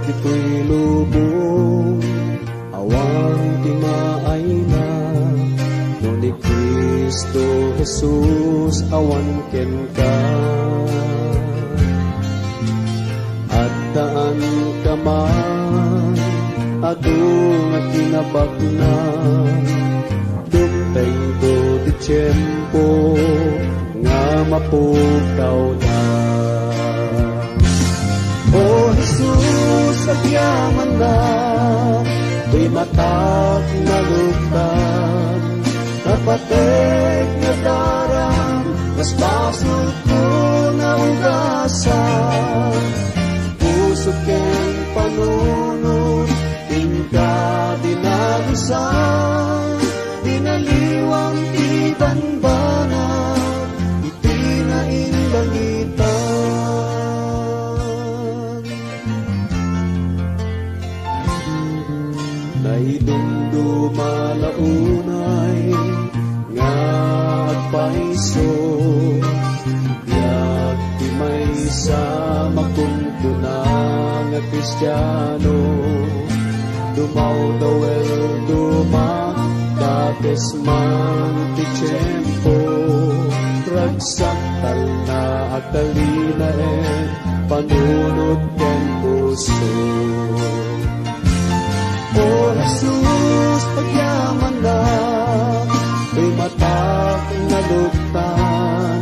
ito'y lubong, awang timaay na, no ni Kristo Jesus awan ken ka. At daan ka man, adung at kinabak na, dumtay do di tiyempo, nga mapukaw na. O Jesus, agyaman na, di matak na luktan, napatek na darang, mas basol ko na ugasan, puso ken panunod, tingka dinalusan, dinaliwang ibanbanag, itinainlangitan. Naidumduma launay nga agpaiso, yak di may sa makuntunang nga Kristiyano, dumaw dawel duma dates man ti tiyempo, ragsaktal na agdalinaen panunod ken puso. O Jesus, pagyaman na, may matak na luktan,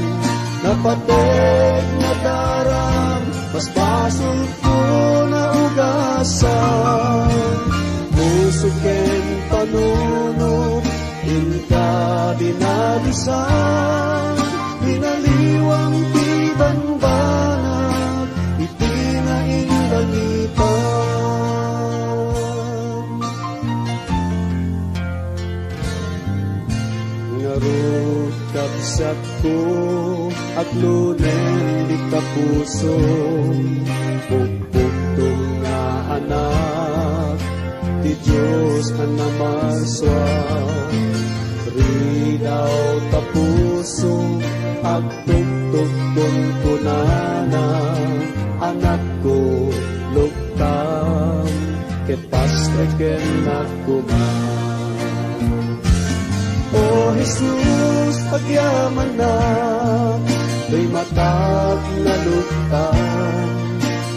napatek na darang, mas basol ko na ugasan, puso ken panunod, inka dinalisan, dinaliwang tibanbanag, itinainlangitan. Ngarot kapsat ko, at lunen di kapuso, pugpugtong nga anak, di Diyos ang namaswa, ridaw tapuso, agtugtugtong ko na, anak ko, luktam, ket pastreken nakuman. O Jesus, pagyaman na, may matag na luktan,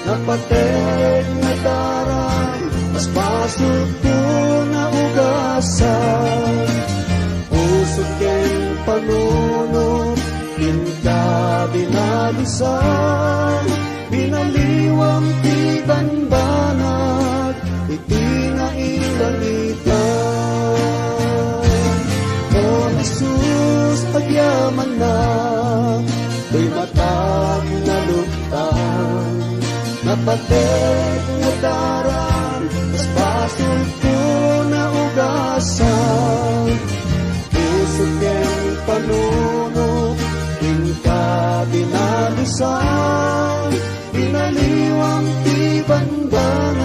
napatek na darang, mas basot ko na ugasan, puso ken panunod, inka dinalusan, binaliwang tibanbanag, itinainlangitan. Jesus, pagyaman na, may matag na luktan, napatek na darang, mas basol ko na ugasan, puso ken panunod, inka dinalusan, binaliwang tibanbanag,